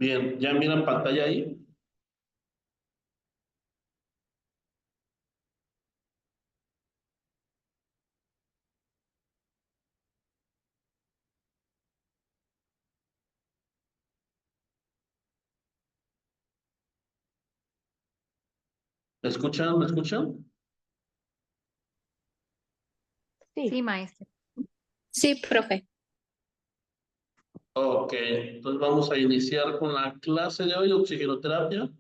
Bien, ¿ya miran pantalla ahí? ¿Me escuchan? ¿Me escuchan? Sí, Sí, maestra. sí, profe. Ok, entonces vamos a iniciar con la clase de hoy de oxigenoterapia.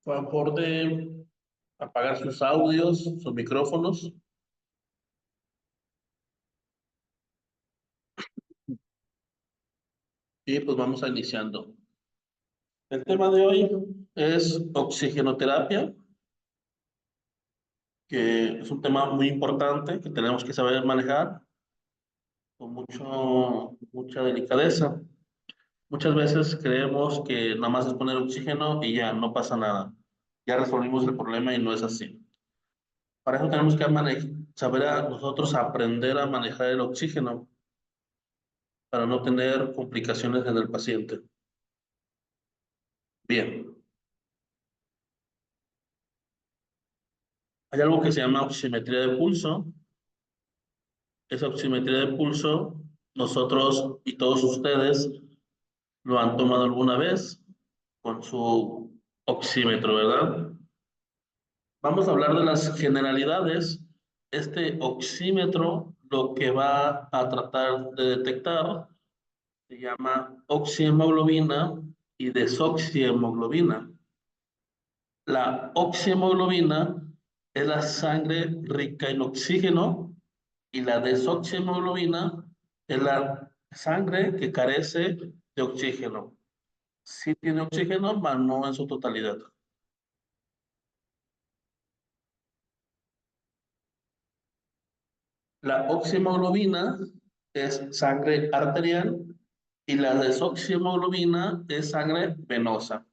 Por favor de apagar sus audios, sus micrófonos. Y pues vamos a iniciando. El tema de hoy es oxigenoterapia, que es un tema muy importante que tenemos que saber manejar con mucha delicadeza. Muchas veces creemos que nada más es poner oxígeno y ya no pasa nada. Ya resolvimos el problema y no es así. Para eso tenemos que saber nosotros aprender a manejar el oxígeno para no tener complicaciones en el paciente. Bien, hay algo que se llama oximetría de pulso. Esa oximetría de pulso, nosotros y todos ustedes lo han tomado alguna vez con su oxímetro, ¿verdad? Vamos a hablar de las generalidades. Este oxímetro lo que va a tratar de detectar se llama oxihemoglobina y desoxihemoglobina. La oxihemoglobina es la sangre rica en oxígeno y la desoxihemoglobina es la sangre que carece de oxígeno. Sí tiene oxígeno, pero no en su totalidad. La oxihemoglobina es sangre arterial y la desoxihemoglobina es sangre venosa.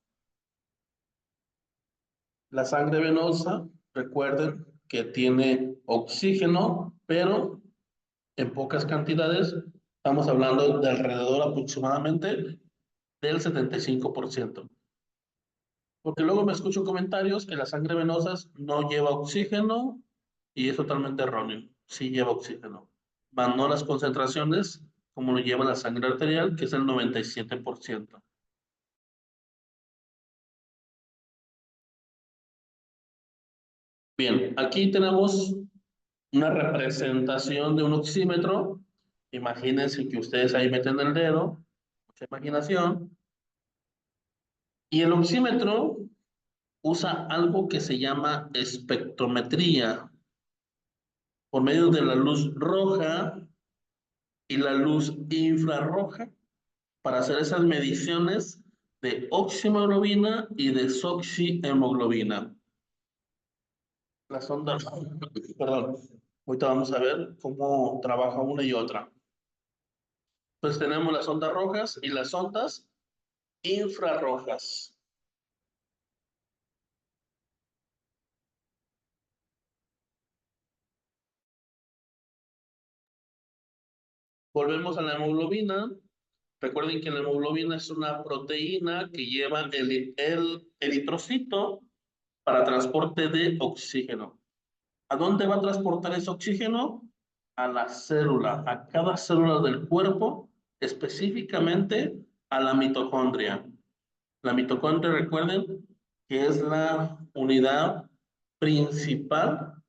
La sangre venosa, recuerden que tiene oxígeno, pero en pocas cantidades. Estamos hablando de alrededor aproximadamente del 75%. Porque luego me escucho comentarios que la sangre venosa no lleva oxígeno y es totalmente erróneo. Sí lleva oxígeno. Van no las concentraciones como lo lleva la sangre arterial, que es el 97%. Bien, aquí tenemos una representación de un oxímetro. Imagínense que ustedes ahí meten el dedo, mucha imaginación. Y el oxímetro usa algo que se llama espectrometría por medio de la luz roja y la luz infrarroja para hacer esas mediciones de oxihemoglobina y desoxihemoglobina. La sonda, perdón, ahorita vamos a ver cómo trabaja una y otra. Pues tenemos las ondas rojas y las ondas infrarrojas. Volvemos a la hemoglobina. Recuerden que la hemoglobina es una proteína que lleva el eritrocito para transporte de oxígeno. ¿A dónde va a transportar ese oxígeno? A la célula, a cada célula del cuerpo, específicamente a la mitocondria. La mitocondria, recuerden que es la unidad principal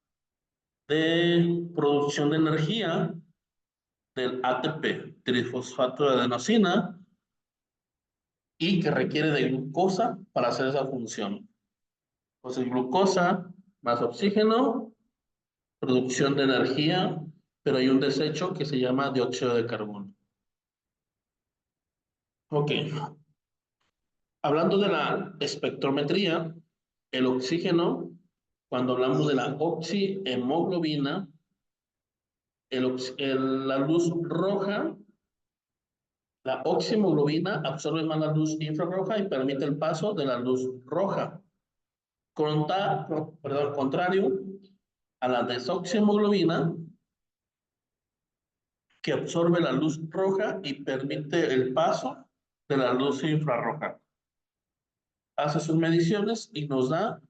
de producción de energía del ATP, trifosfato de adenosina, y que requiere de glucosa para hacer esa función. Entonces, glucosa más oxígeno, producción de energía, pero hay un desecho que se llama dióxido de carbono. Ok, hablando de la espectrometría, el oxígeno, cuando hablamos de la oxihemoglobina, la luz roja, la oxihemoglobina absorbe más la luz infrarroja y permite el paso de la luz roja. Contrario a la desoxihemoglobina, que absorbe la luz roja y permite el paso de la luz infrarroja. Hace sus mediciones y nos da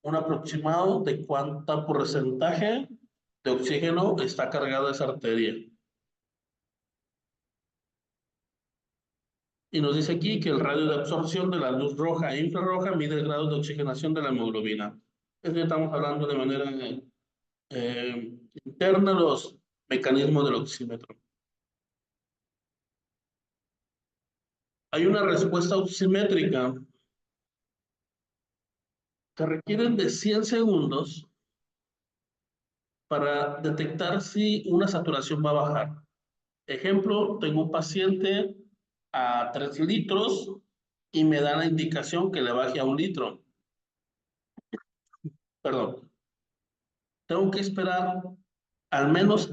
un aproximado de cuánta porcentaje de oxígeno está cargada esa arteria. Y nos dice aquí que el radio de absorción de la luz roja e infrarroja mide el grado de oxigenación de la hemoglobina. Es que estamos hablando de manera interna los mecanismos del oxímetro. Hay una respuesta oximétrica que requieren de 100 segundos para detectar si una saturación va a bajar. Ejemplo, tengo un paciente a 3 litros y me da la indicación que le baje a 1 litro. Perdón. Tengo que esperar al menos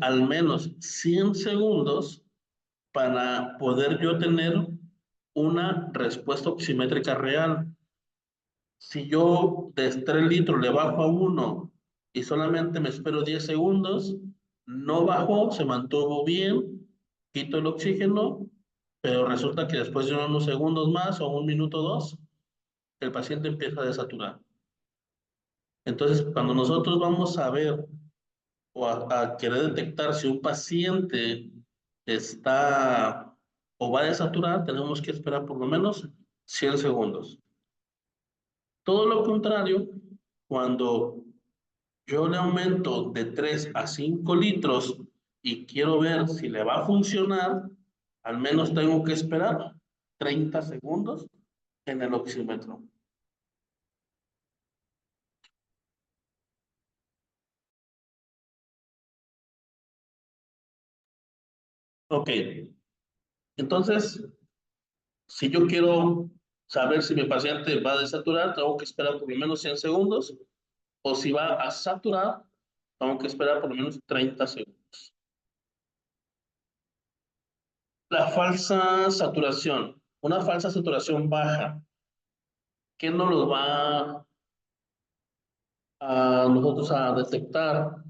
100 segundos para poder yo tener una respuesta oximétrica real. Si yo de 3 litros le bajo a 1 y solamente me espero 10 segundos, no bajó, se mantuvo bien, quito el oxígeno, pero resulta que después de unos segundos más o 1 minuto o 2, el paciente empieza a desaturar. Entonces, cuando nosotros vamos a ver o a querer detectar si un paciente está o va a desaturar, tenemos que esperar por lo menos 100 segundos. Todo lo contrario, cuando yo le aumento de 3 a 5 litros y quiero ver si le va a funcionar, al menos tengo que esperar 30 segundos en el oxímetro. Ok, entonces, si yo quiero saber si mi paciente va a desaturar, tengo que esperar por lo menos 100 segundos, o si va a saturar, tengo que esperar por lo menos 30 segundos. La falsa saturación, una falsa saturación baja, ¿qué nos lo va a nosotros a detectar?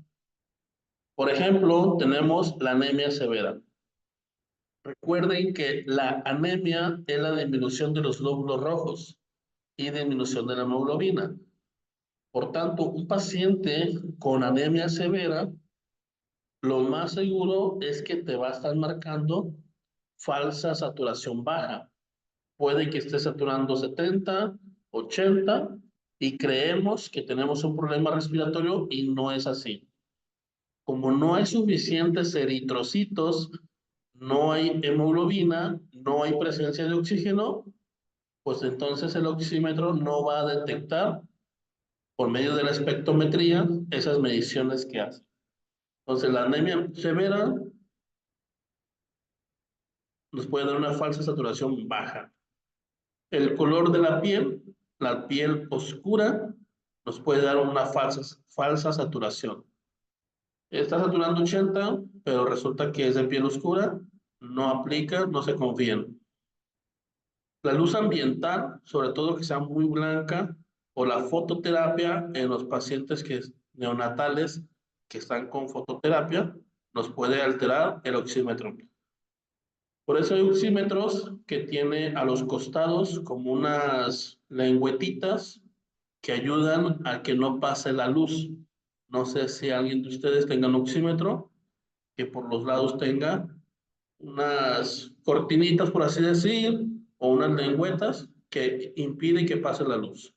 Por ejemplo, tenemos la anemia severa. Recuerden que la anemia es la disminución de los glóbulos rojos y disminución de la hemoglobina. Por tanto, un paciente con anemia severa, lo más seguro es que te va a estar marcando falsa saturación baja. Puede que esté saturando 70, 80 y creemos que tenemos un problema respiratorio y no es así. Como no hay suficientes eritrocitos, no hay hemoglobina, no hay presencia de oxígeno, pues entonces el oxímetro no va a detectar por medio de la espectrometría esas mediciones que hace. Entonces la anemia severa nos puede dar una falsa saturación baja. El color de la piel oscura, nos puede dar una falsa saturación. Está saturando 80, pero resulta que es de piel oscura, no aplica, no se confíen. La luz ambiental, sobre todo que sea muy blanca, o la fototerapia en los pacientes neonatales que están con fototerapia, nos puede alterar el oxímetro. Por eso hay oxímetros que tiene a los costados como unas lengüetitas que ayudan a que no pase la luz. No sé si alguien de ustedes tenga un oxímetro que por los lados tenga unas cortinitas, por así decir, o unas lengüetas que impiden que pase la luz.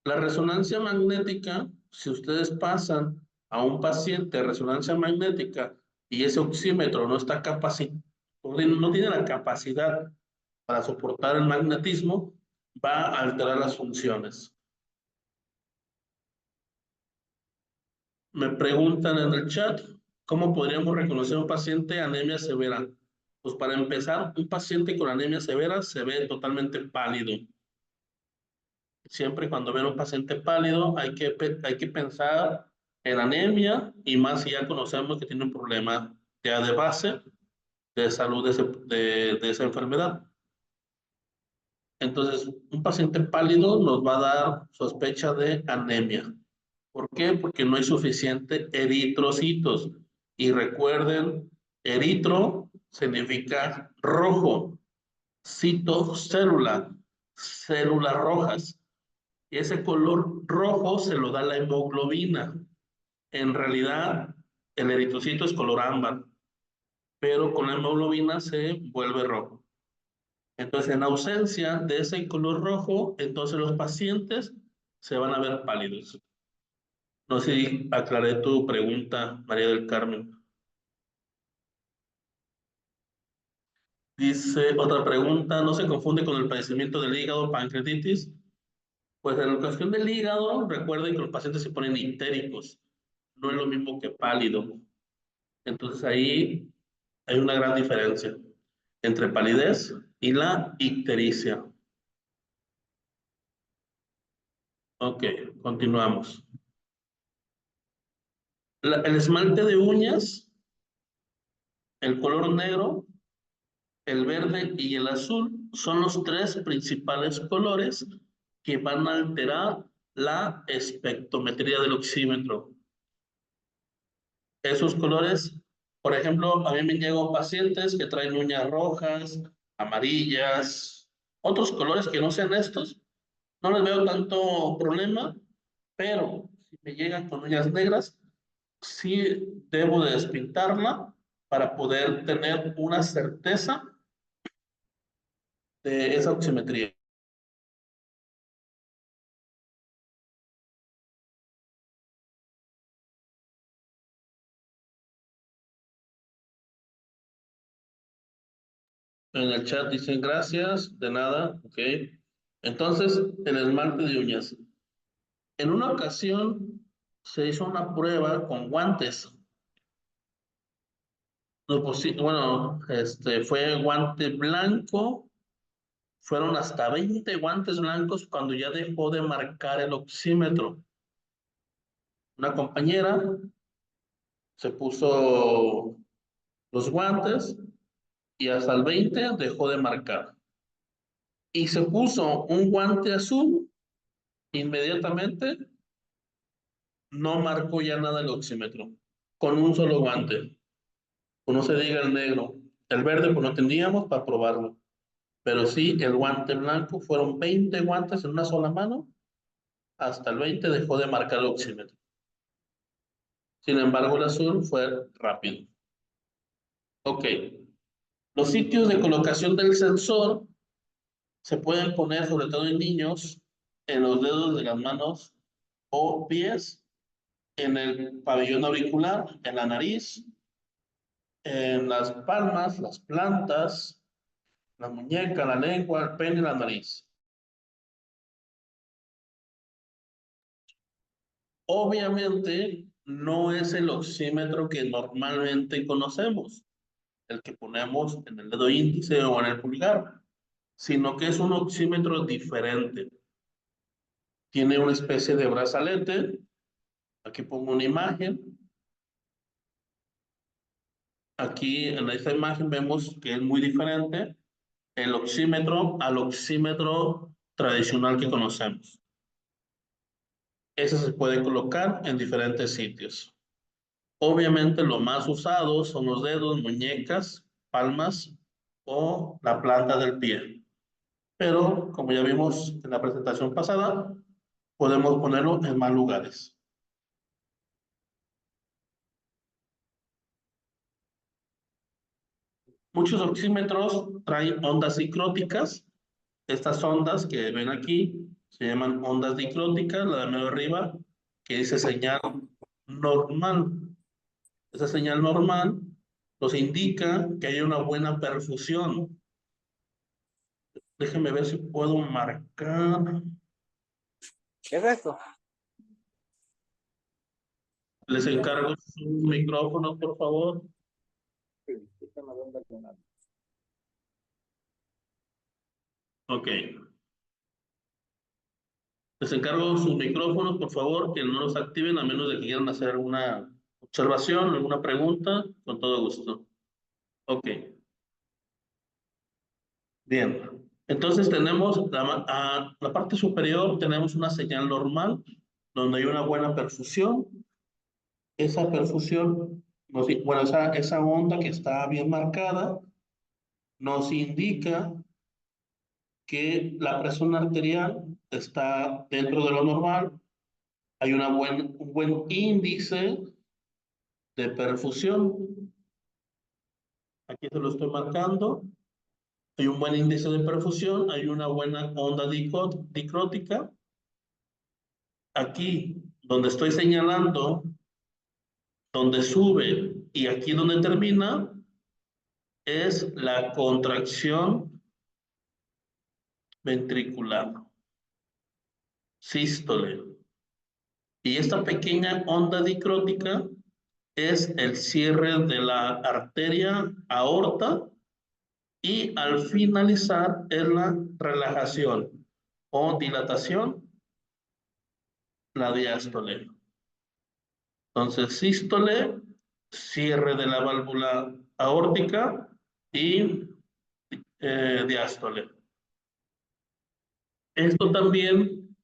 La resonancia magnética, si ustedes pasan a un paciente de resonancia magnética y ese oxímetro no está capacitado, no tiene la capacidad para soportar el magnetismo, va a alterar las funciones. Me preguntan en el chat, ¿cómo podríamos reconocer un paciente anemia severa? Pues para empezar, un paciente con anemia severa se ve totalmente pálido. Siempre cuando ven un paciente pálido hay que pensar en anemia y más si ya conocemos que tiene un problema ya de base de salud de esa enfermedad. Entonces, un paciente pálido nos va a dar sospecha de anemia. ¿Por qué? Porque no hay suficiente eritrocitos. Y recuerden, eritro significa rojo. citocélula, células rojas. Y ese color rojo se lo da la hemoglobina. En realidad, el eritrocito es color ámbar, pero con la hemoglobina se vuelve rojo. Entonces, en ausencia de ese color rojo, entonces los pacientes se van a ver pálidos. No sé si aclaré tu pregunta, María del Carmen. Dice otra pregunta, ¿no se confunde con el padecimiento del hígado, pancreatitis? Pues en la cuestión del hígado, recuerden que los pacientes se ponen ictéricos, no es lo mismo que pálido. Entonces ahí hay una gran diferencia entre palidez y la ictericia. Ok, continuamos. El esmalte de uñas, el color negro, el verde y el azul son los tres principales colores que van a alterar la espectrometría del oxímetro. Esos colores, por ejemplo, a mí me llegan pacientes que traen uñas rojas, amarillas, otros colores que no sean estos, no les veo tanto problema, pero si me llegan con uñas negras, sí debo de despintarla para poder tener una certeza de esa oximetría. En el chat dicen gracias, de nada, ok. Entonces, el esmalte de uñas. En una ocasión se hizo una prueba con guantes. Bueno, fue guante blanco, fueron hasta 20 guantes blancos cuando ya dejó de marcar el oxímetro. Una compañera se puso los guantes y hasta el 20 dejó de marcar. Y se puso un guante azul, inmediatamente no marcó ya nada el oxímetro, con un solo guante. Pues no se diga el negro. El verde pues no teníamos para probarlo. Pero sí, el guante blanco, fueron 20 guantes en una sola mano, hasta el 20 dejó de marcar el oxímetro. Sin embargo, el azul fue rápido. Ok, los sitios de colocación del sensor se pueden poner, sobre todo en niños, en los dedos de las manos o pies, en el pabellón auricular, en la nariz, en las palmas, las plantas, la muñeca, la lengua, el pene y la nariz. Obviamente no es el oxímetro que normalmente conocemos, el que ponemos en el dedo índice o en el pulgar, sino que es un oxímetro diferente. Tiene una especie de brazalete. Aquí pongo una imagen. Aquí en esta imagen vemos que es muy diferente el oxímetro al oxímetro tradicional que conocemos. Ese se puede colocar en diferentes sitios. Obviamente lo más usado son los dedos, muñecas, palmas o la planta del pie. Pero como ya vimos en la presentación pasada, podemos ponerlo en más lugares. Muchos oxímetros traen ondas dicróticas. Estas ondas que ven aquí se llaman ondas dicróticas, la de medio arriba, que dice señal normal. Esa señal normal nos indica que hay una buena perfusión. Déjenme ver si puedo marcar. ¿Qué es esto? Les encargo su micrófono, por favor. Ok. Les encargo sus micrófonos, por favor, que no los activen a menos de que quieran hacer alguna observación, alguna pregunta, con todo gusto. Ok. Bien. Entonces tenemos la parte superior, tenemos una señal normal, donde hay una buena perfusión. Esa perfusión, bueno, esa onda que está bien marcada, nos indica que la presión arterial está dentro de lo normal, hay un buen índice de perfusión. Aquí se lo estoy marcando. Hay un buen índice de perfusión, hay una buena onda dicrótica. Aquí, donde estoy señalando, donde sube y aquí donde termina, es la contracción ventricular, sístole. Y esta pequeña onda dicrótica es el cierre de la arteria aorta y al finalizar es la relajación o dilatación, la diástole. Entonces, sístole, cierre de la válvula aórtica y diástole. Esto también,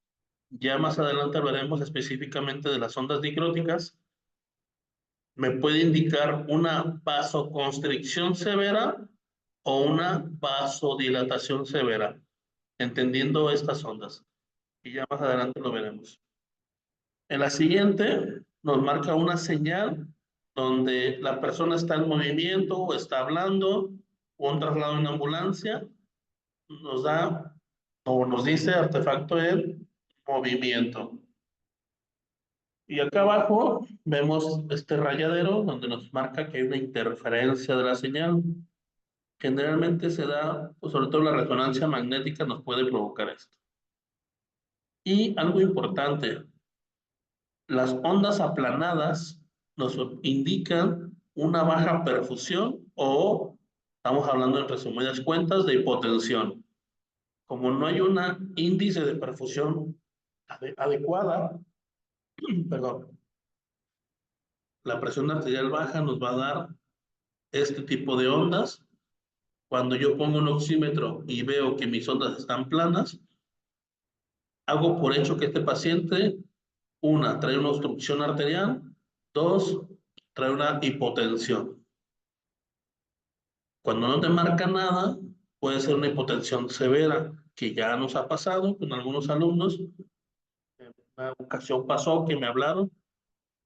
ya más adelante hablaremos específicamente de las ondas dicróticas, me puede indicar una vasoconstricción severa o una vasodilatación severa, entendiendo estas ondas. Y ya más adelante lo veremos. En la siguiente nos marca una señal donde la persona está en movimiento o está hablando, o un traslado en ambulancia, nos da o nos dice artefacto en movimiento. Y acá abajo vemos este rayadero donde nos marca que hay una interferencia de la señal. Generalmente se da, pues sobre todo la resonancia magnética nos puede provocar esto. Y algo importante, las ondas aplanadas nos indican una baja perfusión o, estamos hablando en resumidas cuentas, de hipotensión. Como no hay un índice de perfusión adecuada, perdón, la presión arterial baja nos va a dar este tipo de ondas. Cuando yo pongo un oxímetro y veo que mis ondas están planas, hago por hecho que este paciente, una, trae una obstrucción arterial, dos, trae una hipotensión. Cuando no te marca nada, puede ser una hipotensión severa, que ya nos ha pasado con algunos alumnos. En una ocasión pasó que me hablaron,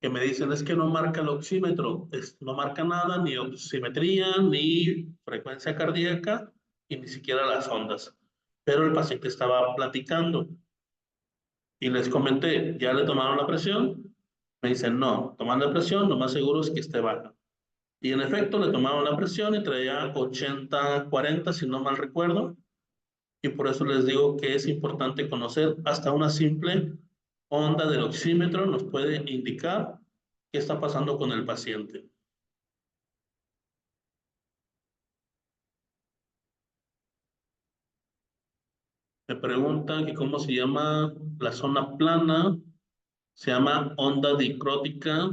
que me dicen, es que no marca el oxímetro, no marca nada, ni oximetría, ni frecuencia cardíaca, y ni siquiera las ondas. Pero el paciente estaba platicando y les comenté, ¿ya le tomaron la presión? Me dicen, no, tomando la presión, lo más seguro es que esté baja. Y en efecto, le tomaron la presión y traía 80-40, si no mal recuerdo. Y por eso les digo que es importante conocer hasta una simple onda del oxímetro, nos puede indicar qué está pasando con el paciente. Me preguntan que cómo se llama la zona plana. Se llama onda dicrótica,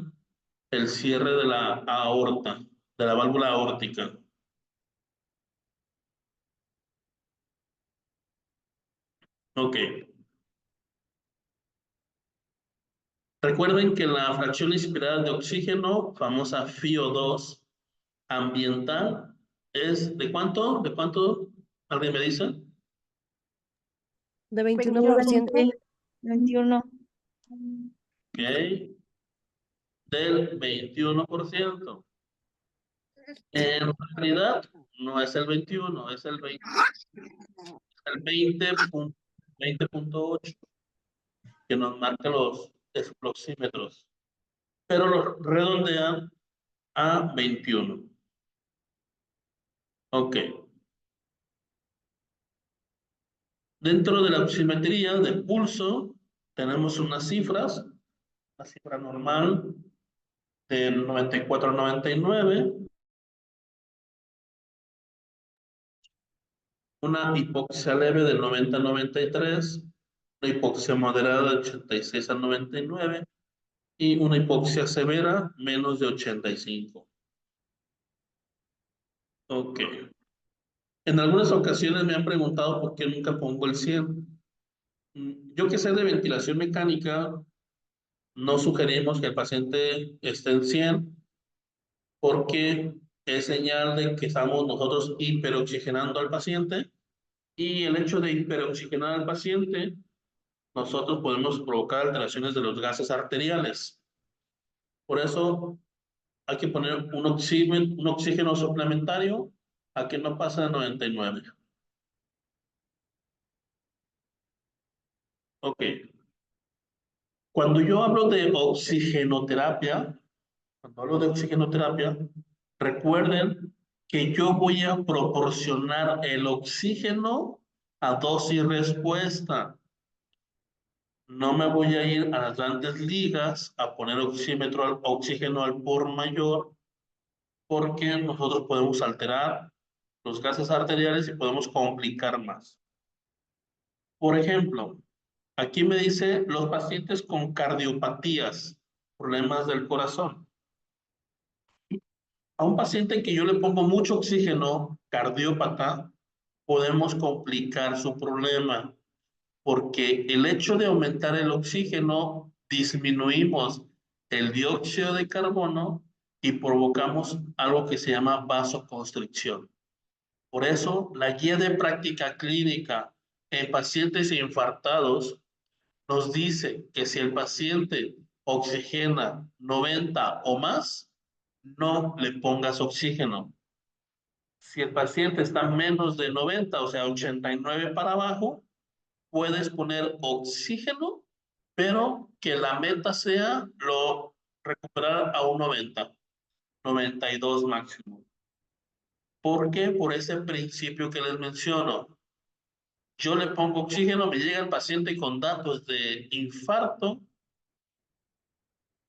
el cierre de la aorta, de la válvula aórtica. Ok. Recuerden que la fracción inspirada de oxígeno, famosa FiO2 ambiental, es ¿de cuánto? ¿De cuánto? ¿Alguien me dice? De 21%. 21. Ok. Del 21%. En realidad, no es el 21, es el 20, el 20.8 que nos marca los explosímetros, pero lo redondean a 21. Ok. Dentro de la oximetría de pulso, tenemos unas cifras, la cifra normal del 94 a 99, una hipoxia leve del 90 a 93, una hipoxia moderada de 86 a 99 y una hipoxia severa menos de 85. Ok. En algunas ocasiones me han preguntado por qué nunca pongo el 100. Yo que sé de ventilación mecánica, no sugerimos que el paciente esté en 100 porque es señal de que estamos nosotros hiperoxigenando al paciente Y el hecho de hiperoxigenar al paciente, nosotros podemos provocar alteraciones de los gases arteriales. Por eso hay que poner un oxígeno suplementario a que no pasa de 99. Ok. Cuando yo hablo de oxigenoterapia, recuerden que yo voy a proporcionar el oxígeno a dosis respuesta. No me voy a ir a las grandes ligas a poner oxígeno al por mayor, porque nosotros podemos alterar los gases arteriales y podemos complicar más. Por ejemplo, aquí me dice los pacientes con cardiopatías, problemas del corazón. A un paciente que yo le pongo mucho oxígeno, cardiópata, podemos complicar su problema, porque el hecho de aumentar el oxígeno, disminuimos el dióxido de carbono y provocamos algo que se llama vasoconstricción. Por eso, la guía de práctica clínica en pacientes infartados nos dice que si el paciente oxigena 90 o más, no le pongas oxígeno. Si el paciente está menos de 90, o sea, 89 para abajo, puedes poner oxígeno, pero que la meta sea recuperar a un 90, 92 máximo. ¿Por qué? Por ese principio que les menciono. Yo le pongo oxígeno, me llega el paciente con datos de infarto,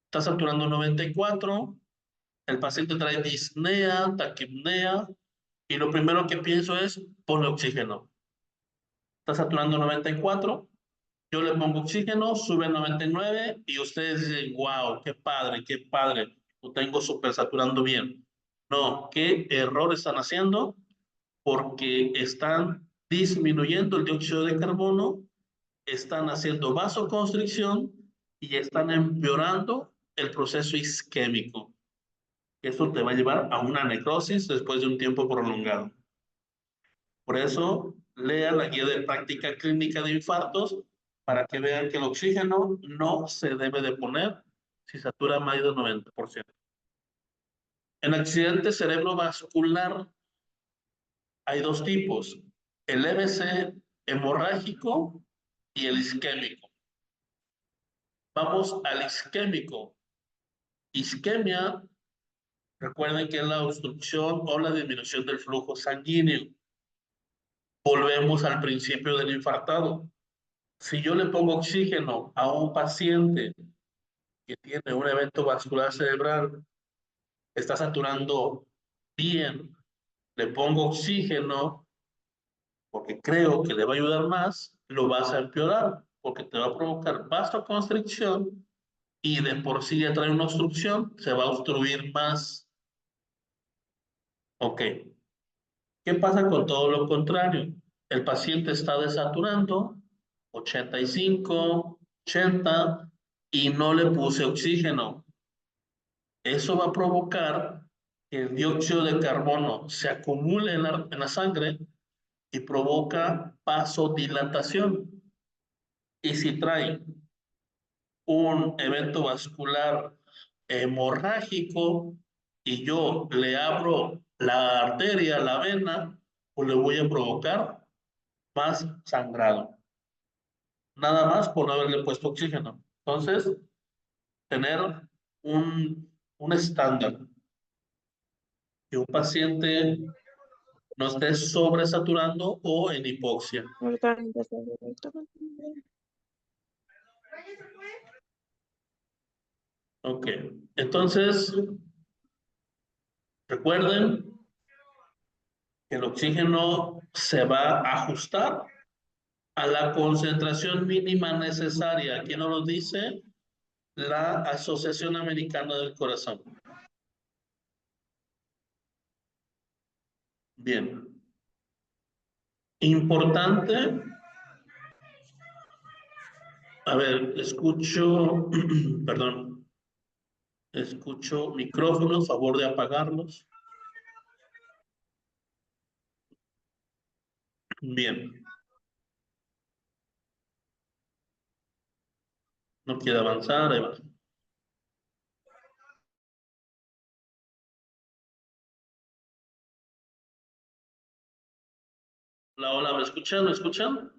está saturando 94, el paciente trae disnea, taquipnea, y lo primero que pienso es, ponle oxígeno. Está saturando 94, yo le pongo oxígeno, sube a 99 y ustedes dicen, wow, qué padre, lo tengo súper saturando bien. No, ¿qué error están haciendo? Porque están disminuyendo el dióxido de carbono, están haciendo vasoconstricción y están empeorando el proceso isquémico. Eso te va a llevar a una necrosis después de un tiempo prolongado. Por eso, lea la guía de práctica clínica de infartos para que vean que el oxígeno no se debe de poner si satura más del 90%. En accidente cerebrovascular hay dos tipos, el EBC hemorrágico y el isquémico. Vamos al isquémico. Isquemia, recuerden que es la obstrucción o la disminución del flujo sanguíneo. Volvemos al principio del infartado. Si yo le pongo oxígeno a un paciente que tiene un evento vascular cerebral, está saturando bien, le pongo oxígeno porque creo que le va a ayudar más, lo vas a empeorar porque te va a provocar vasoconstricción y de por sí ya trae una obstrucción, se va a obstruir más. Ok. ¿Qué pasa con todo lo contrario? El paciente está desaturando 85, 80 y no le puse oxígeno. Eso va a provocar que el dióxido de carbono se acumule en la sangre y provoca vasodilatación. Y si trae un evento vascular hemorrágico y yo le abro la arteria, la vena, pues le voy a provocar más sangrado. Nada más por no haberle puesto oxígeno. Entonces, tener un estándar que un paciente no esté sobresaturando o en hipoxia. Ok, entonces recuerden que el oxígeno se va a ajustar a la concentración mínima necesaria. ¿Quién nos lo dice? La Asociación Americana del Corazón. Bien. Importante. A ver, escucho, perdón, escucho micrófonos, favor de apagarlos. Bien. No quiere avanzar, ahí va. Hola, hola, ¿me escuchan? ¿Me escuchan?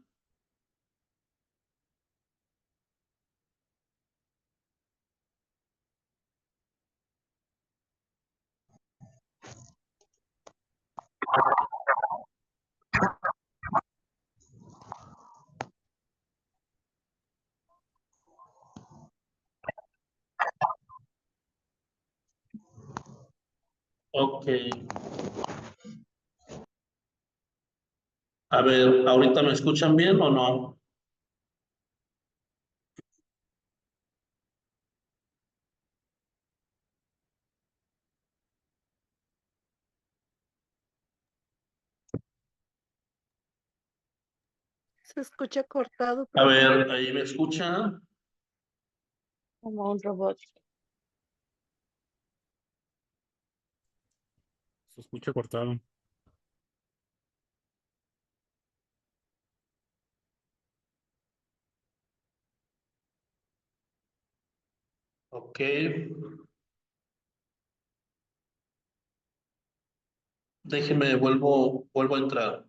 Ok. A ver, ¿ahorita me escuchan bien o no? Se escucha cortado, A profe, ver, ¿ahí me escuchan? como un robot. Se escucha cortado. Ok. Déjeme, vuelvo a entrar.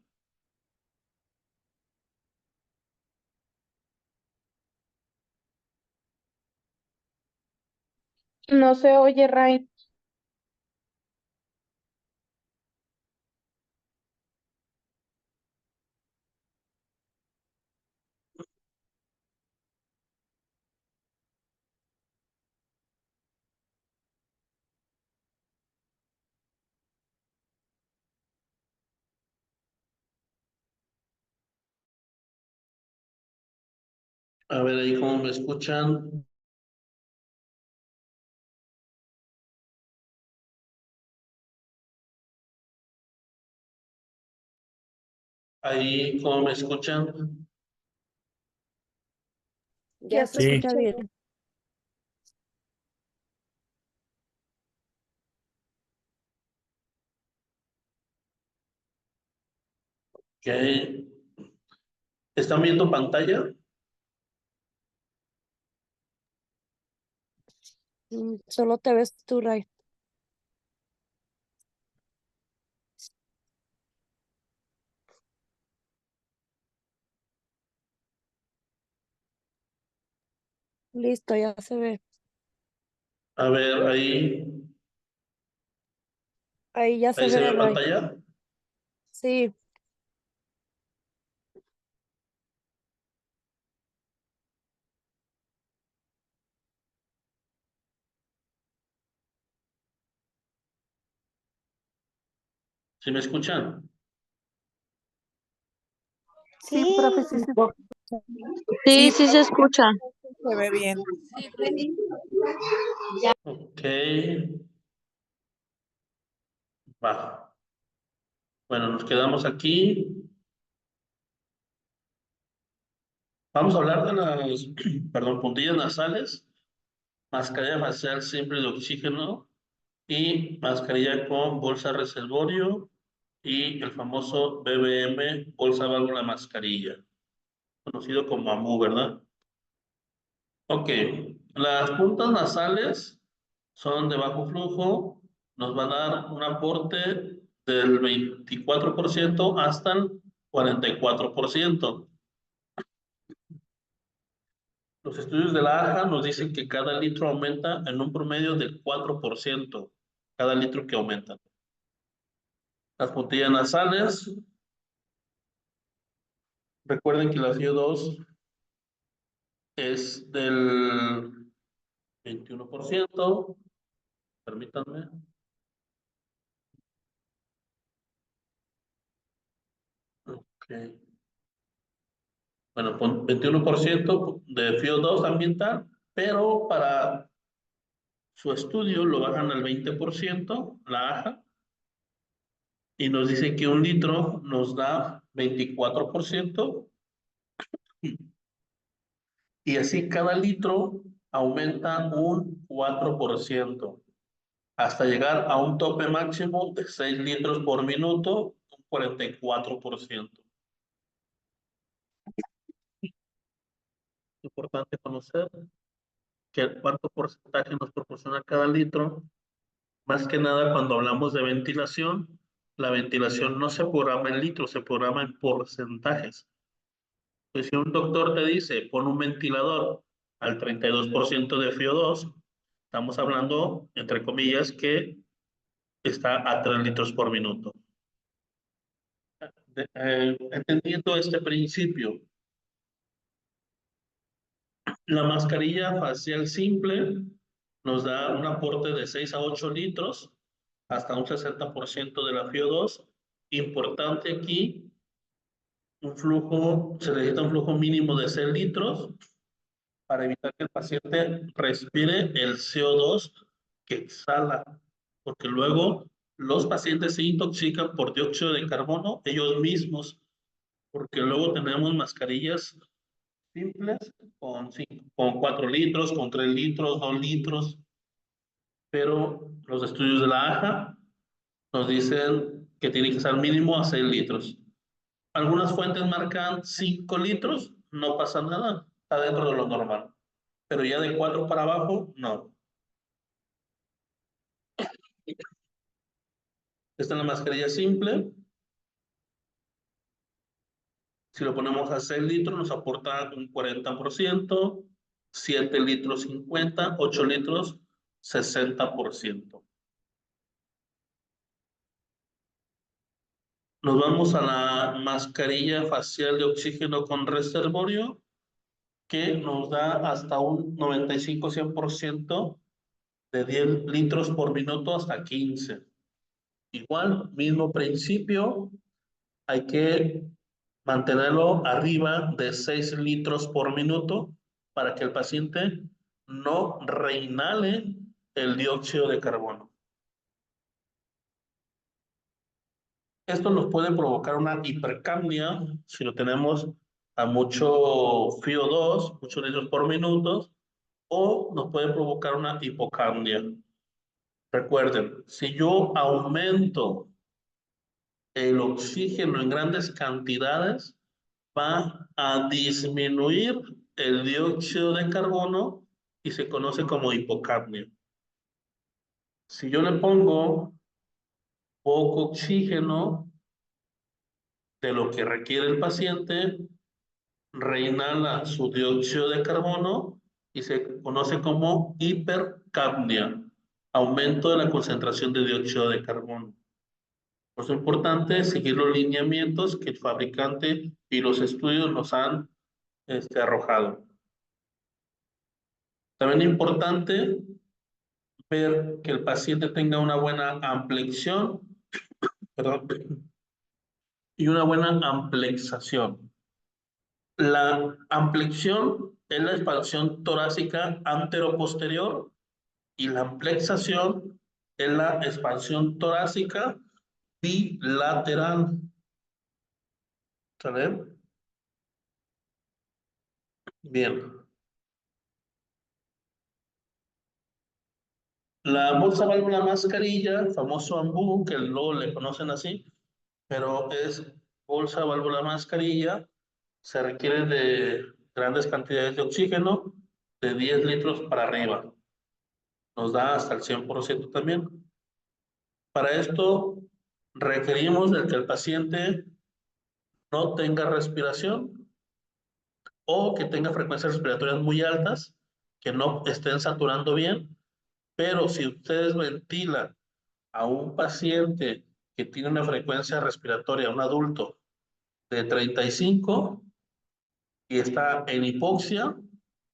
No se oye, Ray. A ver, ahí cómo me escuchan. Ahí cómo me escuchan. Ya se Sí. escucha bien. Ok. ¿Están viendo pantalla? Solo te ves tú, Ray. Listo, ya se ve. A ver, ahí, Ahí ya se ahí se ve, ve Ray. pantalla. Sí, ¿Sí me escuchan? sí, profe, sí Sí, sí se escucha. se ve bien. Ok. Va. Bueno, nos quedamos aquí. Vamos a hablar de las, perdón, puntillas nasales, mascarilla facial simple de oxígeno y mascarilla con bolsa reservorio y el famoso BBM, bolsa válvula mascarilla, conocido como AMU, ¿verdad? Ok, las puntas nasales son de bajo flujo, nos van a dar un aporte del 24% hasta el 44%. Los estudios de la AJA nos dicen que cada litro aumenta en un promedio del 4%, cada litro que aumenta. Las puntillas nasales, recuerden que la FIO2 es del 21%, permítanme. Ok. Bueno, 21% de FIO2 ambiental, pero para su estudio lo bajan al 20%, la AJA, y nos dice que un litro nos da 24%, y así cada litro aumenta un 4%, hasta llegar a un tope máximo de 6 litros por minuto, un 44%. importante conocer cuánto porcentaje nos proporciona cada litro. Más que nada cuando hablamos de ventilación, la ventilación no se programa en litros, se programa en porcentajes. Pues si un doctor te dice, pon un ventilador al 32% de FiO2, estamos hablando, entre comillas, que está a 3 litros por minuto. Entendiendo este principio, la mascarilla facial simple nos da un aporte de 6 a 8 litros, hasta un 60% de la FiO2. Importante aquí, se necesita un flujo mínimo de 6 litros para evitar que el paciente respire el CO2 que exhala, porque luego los pacientes se intoxican por dióxido de carbono ellos mismos, porque luego tenemos mascarillas simples con 4 litros, con 3 litros, 2 litros, pero los estudios de la AJA nos dicen que tiene que ser mínimo a 6 litros. Algunas fuentes marcan 5 litros, no pasa nada, está dentro de lo normal, pero ya de 4 para abajo, no. Esta es la mascarilla simple. Si lo ponemos a 6 litros, nos aporta un 40%, 7 litros 50, 8 litros 60%. Nos vamos a la mascarilla facial de oxígeno con reservorio, que nos da hasta un 95-100% de 10 litros por minuto hasta 15. Igual, mismo principio, hay que mantenerlo arriba de 6 litros por minuto para que el paciente no reinhale el dióxido de carbono. Esto nos puede provocar una hipercapnia si lo tenemos a mucho FiO2, muchos litros por minuto, o nos puede provocar una hipocapnia. Recuerden, si yo aumento el oxígeno en grandes cantidades, va a disminuir el dióxido de carbono y se conoce como hipocapnia. Si yo le pongo poco oxígeno de lo que requiere el paciente, reinhala su dióxido de carbono y se conoce como hipercapnia, aumento de la concentración de dióxido de carbono. Por eso es importante seguir los lineamientos que el fabricante y los estudios nos han arrojado. También es importante ver que el paciente tenga una buena amplexión, perdón, y una buena amplexación. La amplexión es la expansión torácica antero-posterior y la amplexación es la expansión torácica bilateral. ¿Sale? Bien. La bolsa válvula mascarilla, famoso ambú, que luego le conocen así, pero es bolsa válvula mascarilla, se requiere de grandes cantidades de oxígeno, de 10 litros para arriba. Nos da hasta el 100% también. Para esto requerimos de que el paciente no tenga respiración o que tenga frecuencias respiratorias muy altas, que no estén saturando bien, pero si ustedes ventilan a un paciente que tiene una frecuencia respiratoria, un adulto de 35 y está en hipoxia,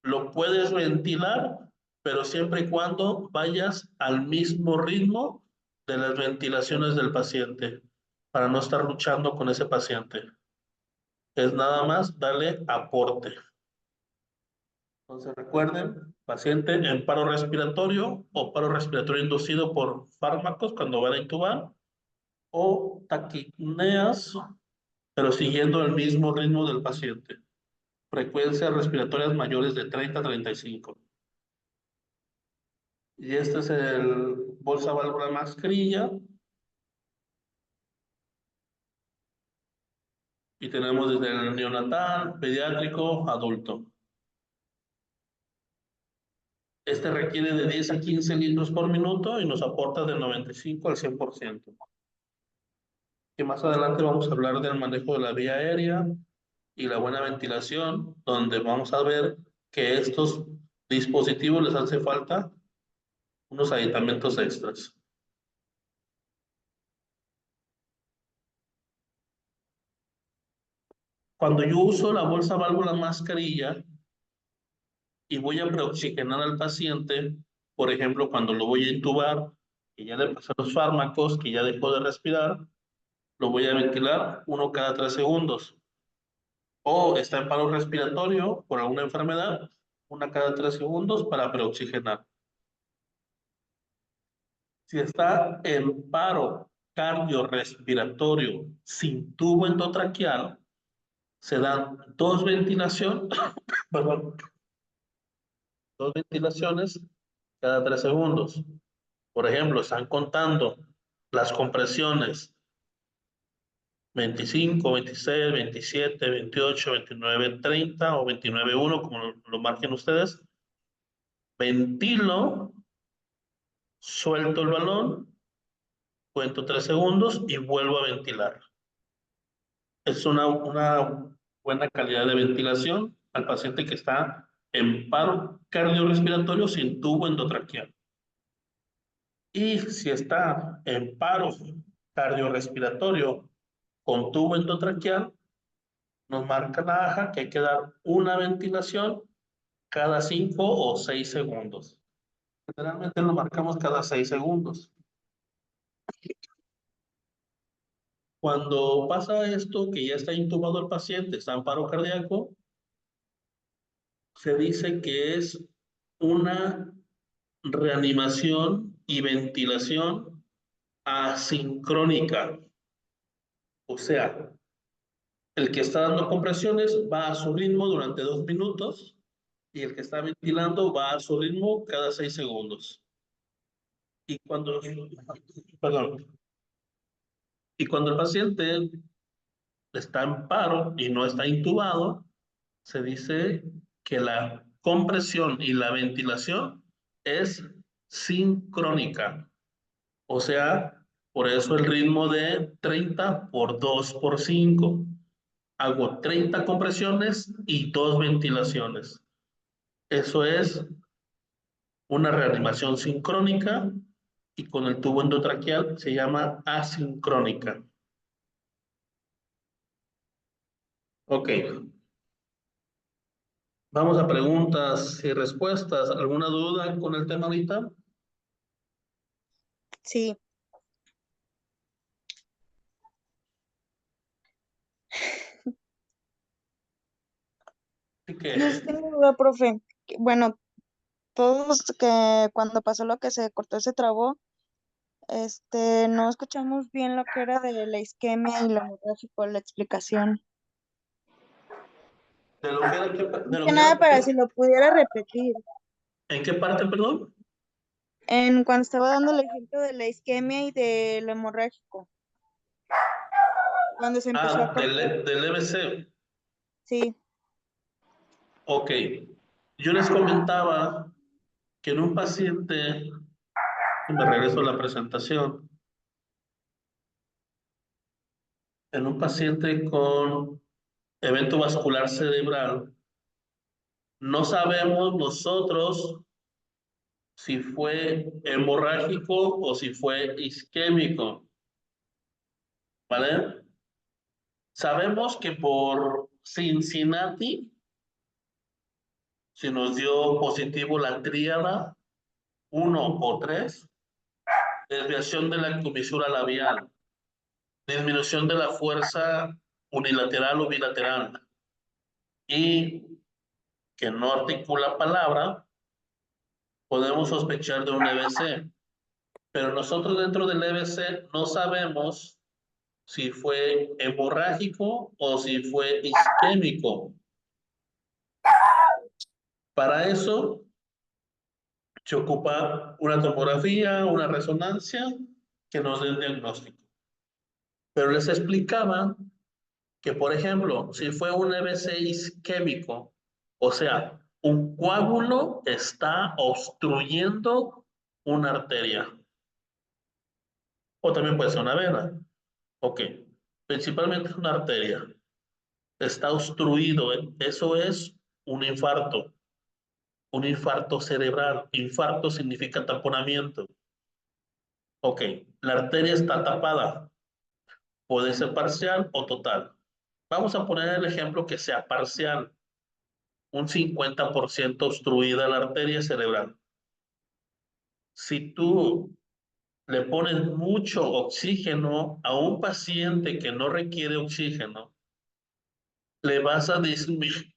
lo puedes ventilar, pero siempre y cuando vayas al mismo ritmo de las ventilaciones del paciente, para no estar luchando con ese paciente. Es nada más darle aporte. Entonces recuerden, paciente en paro respiratorio o paro respiratorio inducido por fármacos cuando van a intubar, o taquipneas, pero siguiendo el mismo ritmo del paciente. Frecuencias respiratorias mayores de 30 a 35. Y este es el bolsa válvula mascarilla. Y tenemos desde el neonatal, pediátrico, adulto. Este requiere de 10 a 15 litros por minuto y nos aporta del 95 al 100%. Y más adelante vamos a hablar del manejo de la vía aérea y la buena ventilación, donde vamos a ver que estos dispositivos les hace falta unos aditamentos extras. Cuando yo uso la bolsa válvula mascarilla y voy a preoxigenar al paciente, por ejemplo, cuando lo voy a intubar, que ya le pasé los fármacos, que ya dejó de respirar, lo voy a ventilar 1 cada 3 segundos. O está en paro respiratorio por alguna enfermedad, 1 cada 3 segundos para preoxigenar. Si está en paro cardiorrespiratorio sin tubo endotraqueal, se dan perdón, 2 ventilaciones cada 3 segundos. Por ejemplo, están contando las compresiones 25, 26, 27, 28, 29, 30 o 29.1, como lo marquen ustedes. Ventilo, suelto el balón, cuento 3 segundos y vuelvo a ventilar. Es una buena calidad de ventilación al paciente que está en paro cardiorrespiratorio sin tubo endotraqueal. Y si está en paro cardiorrespiratorio con tubo endotraqueal, nos marca la AJA que hay que dar una ventilación cada 5 o 6 segundos. Generalmente lo marcamos cada 6 segundos. Cuando pasa esto, que ya está intubado el paciente, está en paro cardíaco, se dice que es una reanimación y ventilación asincrónica. O sea, el que está dando compresiones va a su ritmo durante 2 minutos y el que está ventilando va a su ritmo cada 6 segundos. Y cuando, perdón, y cuando el paciente está en paro y no está intubado, se dice que la compresión y la ventilación es sincrónica. O sea, por eso el ritmo de 30 por 2 por 5. Hago 30 compresiones y 2 ventilaciones. Eso es una reanimación sincrónica y con el tubo endotraqueal se llama asincrónica. Ok. Vamos a preguntas y respuestas. ¿Alguna duda con el tema ahorita? Sí. Así Yo que, tengo duda, profe. Bueno, todos que cuando pasó lo que se cortó, se trabó, no escuchamos bien lo que era de la isquemia y la hemorragia, la explicación. de lo que era, de Más lo que que nada era, para si lo pudiera repetir. ¿en qué parte, perdón? Cuando estaba dando el ejemplo de la isquemia y del hemorrágico, cuando se empezó a cortar. Del EBC. Sí, Ok. Yo les comentaba que en un paciente, y me regreso a la presentación, en un paciente con evento vascular cerebral, no sabemos nosotros si fue hemorrágico o si fue isquémico, ¿vale? Sabemos que por Cincinnati, si nos dio positivo la tríada 1 o 3, desviación de la comisura labial, disminución de la fuerza unilateral o bilateral y que no articula palabra, podemos sospechar de un EBC. Pero nosotros dentro del EBC no sabemos si fue hemorrágico o si fue isquémico. Para eso se ocupa una tomografía, una resonancia que nos dé el diagnóstico. Pero les explicaba que, por ejemplo, si fue un EBC isquémico, o sea, Un coágulo está obstruyendo una arteria. O también puede ser una vena. Ok. Principalmente es una arteria. Está obstruido, ¿eh? Eso es un infarto. Un infarto cerebral. Infarto significa taponamiento. Ok. La arteria está tapada. Puede ser parcial o total. Vamos a poner el ejemplo que sea parcial. Un 50% obstruida la arteria cerebral. Si tú le pones mucho oxígeno a un paciente que no requiere oxígeno, le vas a disminuir,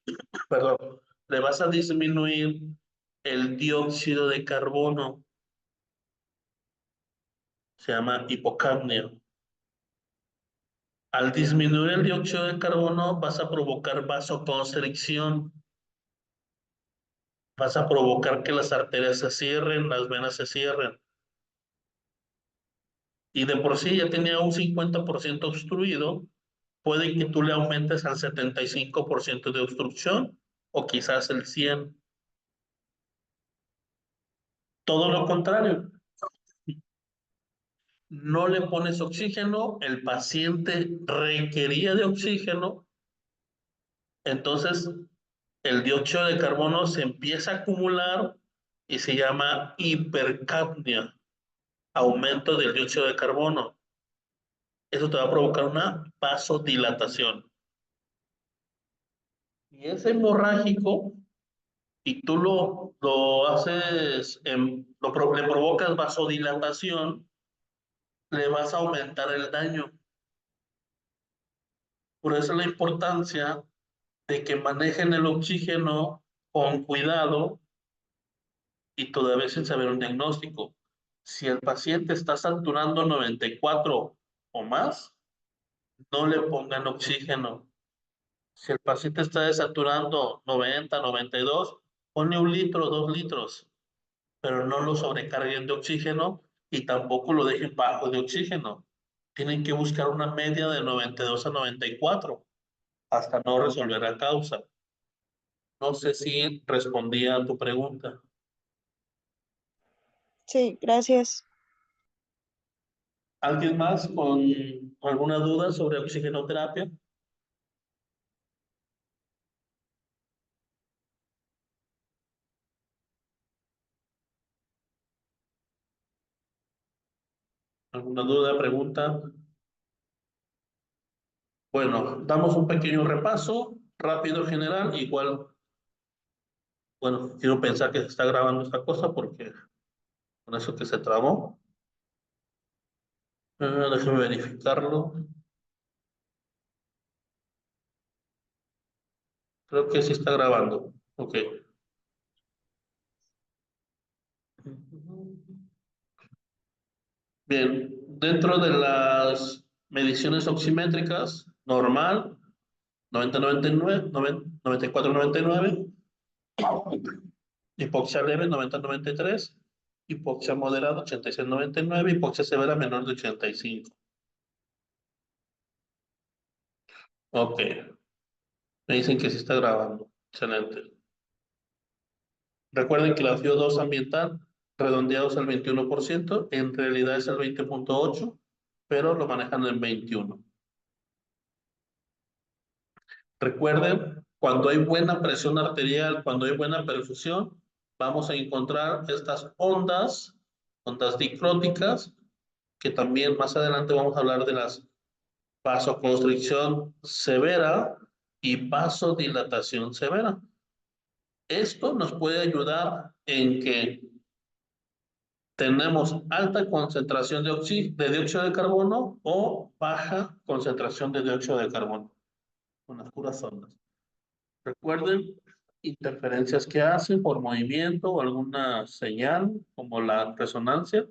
perdón, le vas a disminuir el dióxido de carbono. Se llama hipocapnia. Al disminuir el dióxido de carbono, vas a provocar vasoconstricción. Vas a provocar que las arterias se cierren, las venas se cierren. Y de por sí ya tenía un 50% obstruido, puede que tú le aumentes al 75% de obstrucción o quizás el 100%. Todo lo contrario, no le pones oxígeno, el paciente requería de oxígeno, entonces el dióxido de carbono se empieza a acumular y se llama hipercapnia, aumento del dióxido de carbono. Eso te va a provocar una vasodilatación. Y es hemorrágico y tú lo haces, le provocas vasodilatación, le vas a aumentar el daño. Por eso la importancia de que manejen el oxígeno con cuidado y todavía sin saber un diagnóstico. Si el paciente está saturando 94 o más, no le pongan oxígeno. Si el paciente está desaturando 90, 92, ponle 1 litro, 2 litros, pero no lo sobrecarguen de oxígeno y tampoco lo dejen bajo de oxígeno. Tienen que buscar una media de 92 a 94 hasta no resolver la causa. No sé si respondía a tu pregunta. Sí, gracias. ¿Alguien más con alguna duda sobre oxigenoterapia? ¿Alguna duda, pregunta? Bueno, damos un pequeño repaso rápido general. Igual, bueno, quiero pensar que se está grabando esta cosa porque con eso que se trabó. Déjeme verificarlo. Creo que sí está grabando. Ok. Bien, dentro de las mediciones oximétricas, normal, 90-99, 94-99, hipoxia leve, 90-93, hipoxia moderada, 86-99, hipoxia severa menor de 85. Ok, me dicen que sí está grabando. Excelente. Recuerden que la FIO2 ambiental, redondeados al 21%, en realidad es el 20.8%, pero lo manejan en 21%. Recuerden, cuando hay buena presión arterial, cuando hay buena perfusión, vamos a encontrar estas ondas dicróticas, que también más adelante vamos a hablar de las vasoconstricción severa y vasodilatación severa. Esto nos puede ayudar en que tenemos alta concentración de dióxido de carbono o baja concentración de dióxido de carbono, con las puras ondas. Recuerden interferencias que hacen por movimiento o alguna señal, como la resonancia,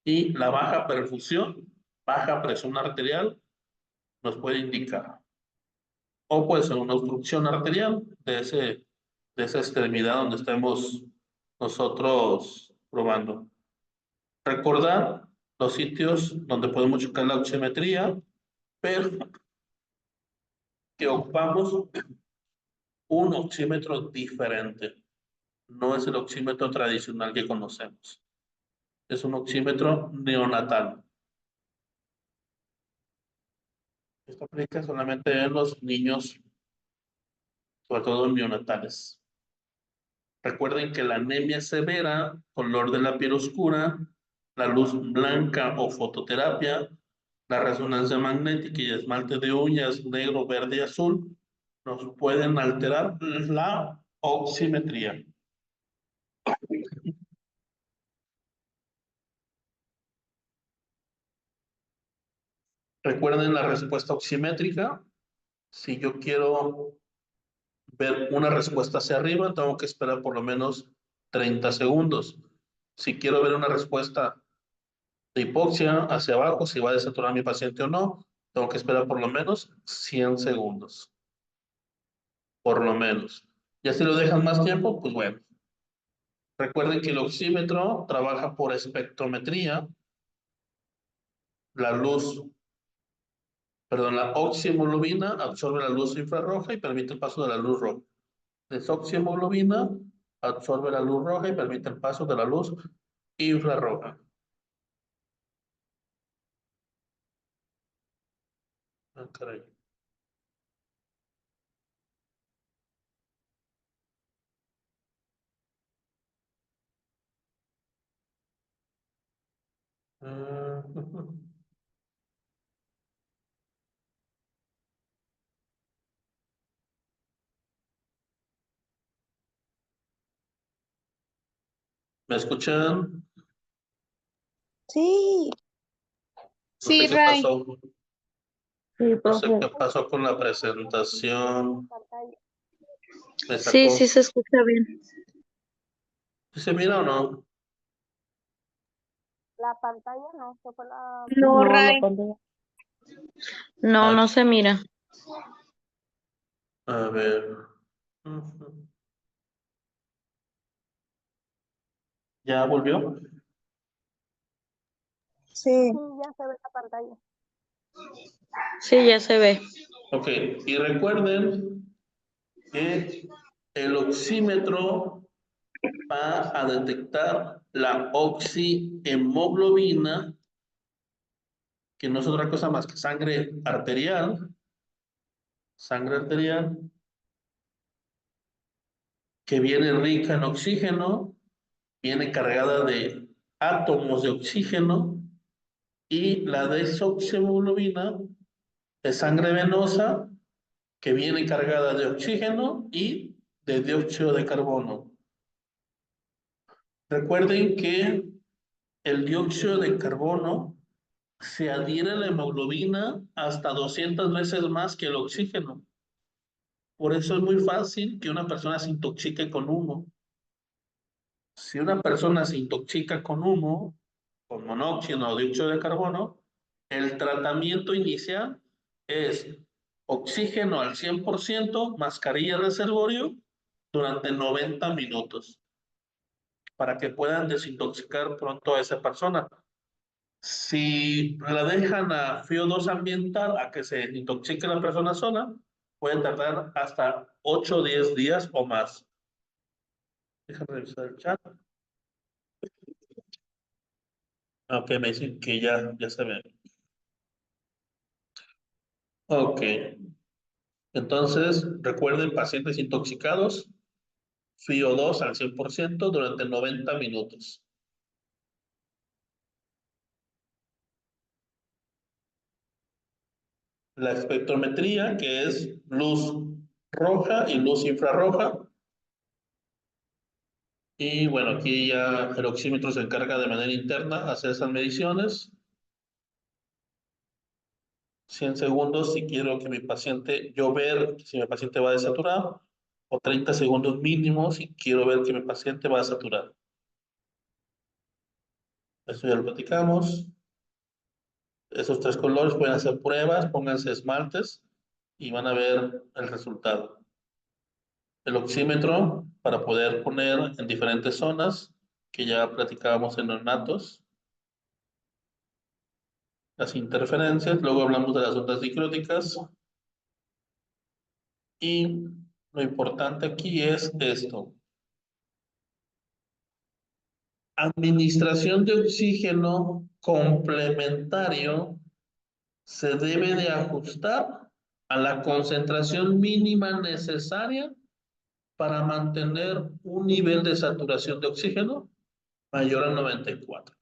y la baja perfusión, baja presión arterial, nos puede indicar. O puede ser una obstrucción arterial de esa extremidad donde estemos nosotros probando. Recordar los sitios donde podemos checar la oximetría, pero que ocupamos un oxímetro diferente. No es el oxímetro tradicional que conocemos. Es un oxímetro neonatal. Esto aplica solamente en los niños, sobre todo neonatales. Recuerden que la anemia severa, color de la piel oscura, la luz blanca o fototerapia, la resonancia magnética y esmalte de uñas negro, verde y azul nos pueden alterar la oximetría. Recuerden la respuesta oximétrica. Si yo quiero ver una respuesta hacia arriba, tengo que esperar por lo menos 30 segundos. Si quiero ver una respuesta de hipoxia hacia abajo, si va a desaturar mi paciente o no, tengo que esperar por lo menos 100 segundos. Por lo menos. Ya si lo dejan más tiempo, pues bueno. Recuerden que el oxímetro trabaja por espectrometría. La luz, perdón, la oxihemoglobina absorbe la luz infrarroja y permite el paso de la luz roja. Desoxihemoglobina absorbe la luz roja y permite el paso de la luz infrarroja. Ah, caray. Ah, ¿me escuchan? Sí, No sé Sí, qué Ray. pasó. Sí, No sé profe. qué pasó con la presentación. Me Sí, sacó. sí se escucha bien. ¿Sí se mira o no? la pantalla no, se fue la... No, No, la Ray. pantalla. No, Ah, no se mira. a ver. Ujú. ¿Ya volvió? Sí, ya se ve la pantalla. Sí, ya se ve. Ok, y recuerden que el oxímetro va a detectar la oxihemoglobina, que no es otra cosa más que sangre arterial, que viene rica en oxígeno, viene cargada de átomos de oxígeno, y la desoxihemoglobina es sangre venosa que viene cargada de oxígeno y de dióxido de carbono. Recuerden que el dióxido de carbono se adhiere a la hemoglobina hasta 200 veces más que el oxígeno. Por eso es muy fácil que una persona se intoxique con humo. Si una persona se intoxica con humo, con monóxido o dióxido de carbono, el tratamiento inicial es oxígeno al 100%, mascarilla reservorio durante 90 minutos para que puedan desintoxicar pronto a esa persona. Si la dejan a FIO2 ambiental a que se intoxique la persona sola, puede tardar hasta 8 o 10 días o más. Déjame revisar el chat. Ok, me dicen que ya se ve. Ok. Entonces, recuerden, pacientes intoxicados, FIO2 al 100% durante 90 minutos. La espectrometría, que es luz roja y luz infrarroja. Y bueno, aquí ya el oxímetro se encarga de manera interna de hacer esas mediciones. 100 segundos si quiero que mi paciente, yo ver si mi paciente va a desaturar, o 30 segundos mínimo si quiero ver que mi paciente va a saturar. Eso ya lo platicamos. Esos tres colores pueden hacer pruebas, pónganse esmaltes y van a ver el resultado. El oxímetro para poder poner en diferentes zonas que ya platicábamos en neonatos. Las interferencias, luego hablamos de las ondas dicróticas. Y lo importante aquí es esto. Administración de oxígeno complementario se debe de ajustar a la concentración mínima necesaria para mantener un nivel de saturación de oxígeno mayor a 94.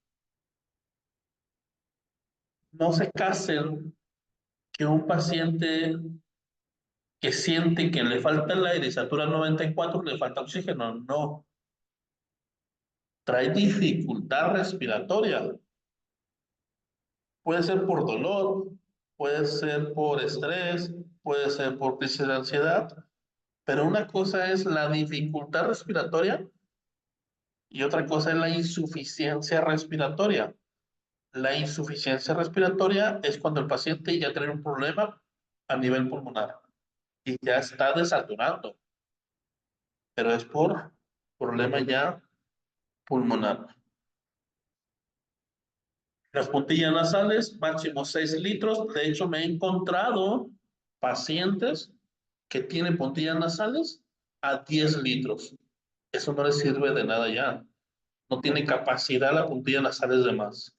No se casen que un paciente que siente que le falta el aire y satura 94 le falta oxígeno. No. Trae dificultad respiratoria. Puede ser por dolor, puede ser por estrés, puede ser por crisis de ansiedad, pero una cosa es la dificultad respiratoria y otra cosa es la insuficiencia respiratoria. La insuficiencia respiratoria es cuando el paciente ya tiene un problema a nivel pulmonar y ya está desaturando, pero es por problema ya pulmonar. Las puntillas nasales, máximo 6 litros. De hecho, me he encontrado pacientes que tienen puntillas nasales a 10 litros. Eso no les sirve de nada ya. No tiene capacidad la puntilla nasal de más.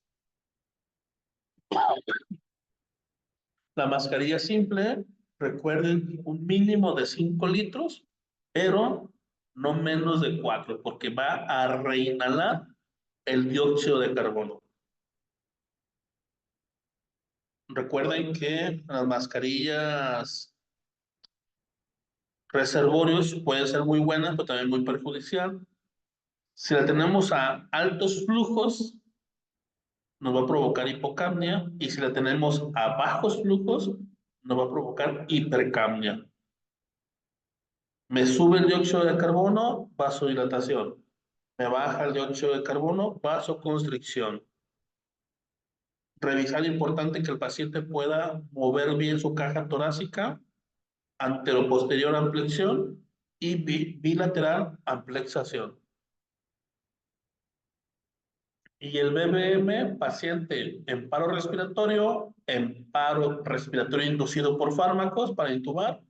La mascarilla simple, recuerden, un mínimo de 5 litros, pero no menos de 4, porque va a reinhalar el dióxido de carbono. Recuerden que las mascarillas reservorios pueden ser muy buenas, pero también muy perjudicial. Si la tenemos a altos flujos, nos va a provocar hipocapnia, y si la tenemos a bajos flujos, nos va a provocar hipercapnia. Me sube el dióxido de carbono, vasodilatación. Me baja el dióxido de carbono, vasoconstricción. Revisar importante que el paciente pueda mover bien su caja torácica, anteroposterior ampliación y bilateral amplexación. Y el BBM, paciente en paro respiratorio inducido por fármacos para intubar,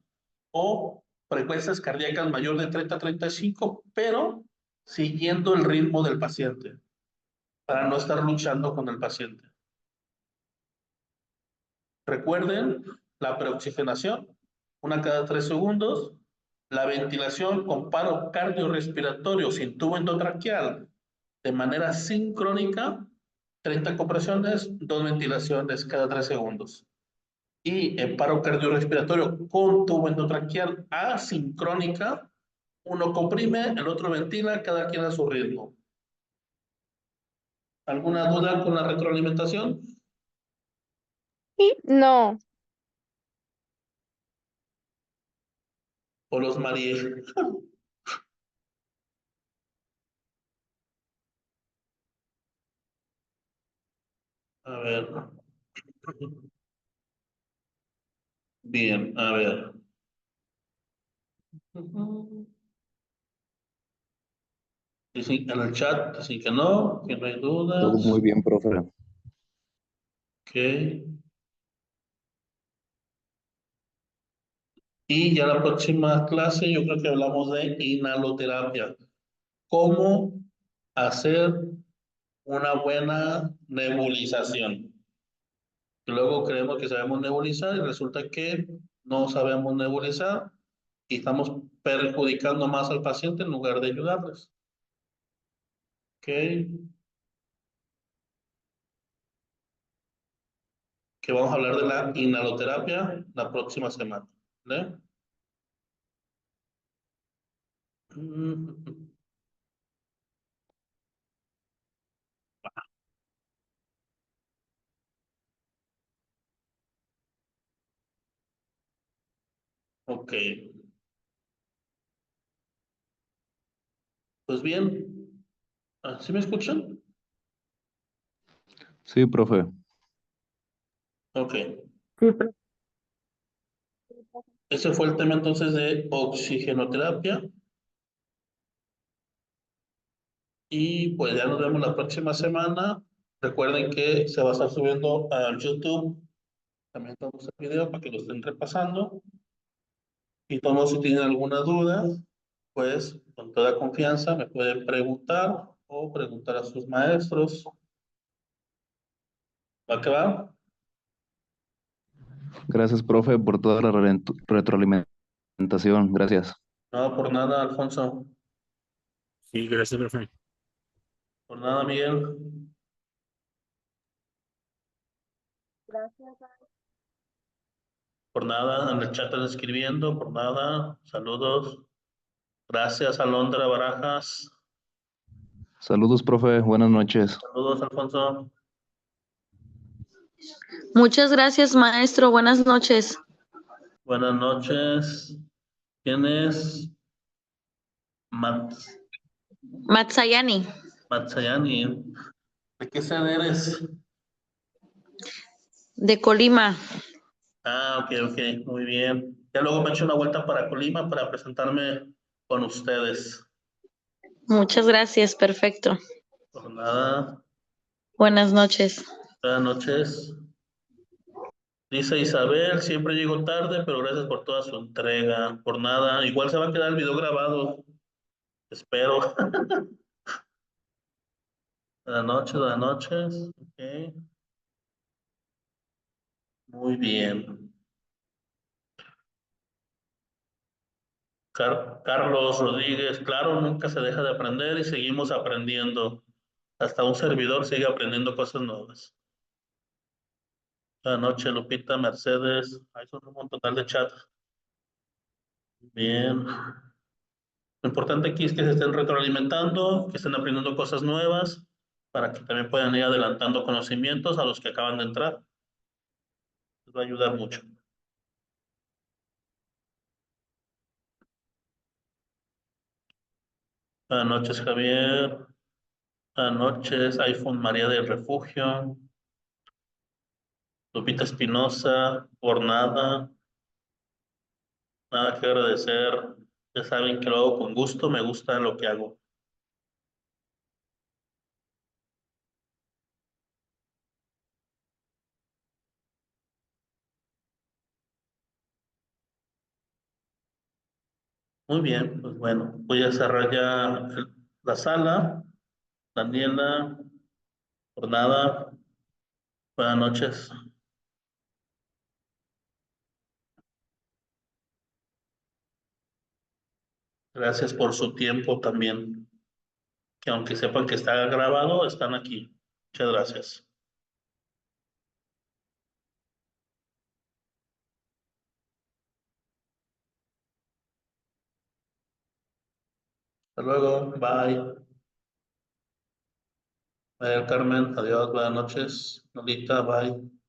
o frecuencias cardíacas mayor de 30 a 35, pero siguiendo el ritmo del paciente, para no estar luchando con el paciente. Recuerden la preoxigenación, una cada 3 segundos, la ventilación con paro cardiorrespiratorio sin tubo endotraqueal de manera sincrónica, 30 compresiones, 2 ventilaciones cada 3 segundos. Y en paro cardiorrespiratorio con tubo endotraqueal asincrónica, uno comprime, el otro ventila, cada quien a su ritmo. ¿Alguna duda con la retroalimentación? No, ¿O los mareé? A ver. Bien, a ver. Dicen en el chat, dicen que no hay dudas. Todo muy bien, profe. Ok. Y ya la próxima clase yo creo que hablamos de inhaloterapia. ¿Cómo hacer una buena nebulización? Luego creemos que sabemos nebulizar y resulta que no sabemos nebulizar y estamos perjudicando más al paciente en lugar de ayudarles. Ok. Que vamos a hablar de la inhaloterapia la próxima semana. ¿Vale? Ok. Pues bien. ¿Sí me escuchan? Sí, profe. Ok. Sí, profe. Ese fue el tema entonces de oxigenoterapia. Y pues ya nos vemos la próxima semana. Recuerden que se va a estar subiendo al YouTube. También estamos el video para que lo estén repasando. Y todos si tienen alguna duda, pues con toda confianza me pueden preguntar o o preguntar a sus maestros. ¿Va que va? Gracias, profe, por toda la retroalimentación. Gracias. No, por nada, Alfonso. Sí, gracias, profe. Por nada, Miguel. Gracias. Por nada, en el chat están escribiendo. Por nada. Saludos. Gracias, Alondra Barajas. Saludos, profe. Buenas noches. Saludos, Alfonso. Muchas gracias, maestro. Buenas noches. Buenas noches. ¿Quién es? Matsayani, Matsayani. ¿De qué sede eres? de Colima. Ah, ok. Muy bien. Ya luego me echo una vuelta para Colima para presentarme con ustedes. Muchas gracias. Perfecto. Por nada. Buenas noches. Buenas noches. Dice Isabel, siempre llego tarde, pero gracias por toda su entrega. Por nada. Igual se va a quedar el video grabado. Espero. Buenas noches, buenas noches. Ok. Muy bien. Carlos Rodríguez, claro, nunca se deja de aprender y seguimos aprendiendo. Hasta un servidor sigue aprendiendo cosas nuevas. Buenas noches, Lupita, Mercedes. Ahí son un total de chat. Bien. Lo importante aquí es que se estén retroalimentando, que estén aprendiendo cosas nuevas, para que también puedan ir adelantando conocimientos a los que acaban de entrar. Les va a ayudar mucho. Buenas noches, Javier. Buenas noches, iPhone María del Refugio. Lupita Espinosa, por nada. Nada que agradecer. Ya saben que lo hago con gusto, me gusta lo que hago. Muy bien, pues bueno, voy a cerrar ya la sala. Daniela, por nada. Buenas noches. Gracias por su tiempo también. Que aunque sepan que está grabado, están aquí. Muchas gracias. Hasta luego. Bye. María Carmen, adiós, buenas noches. Lolita, bye.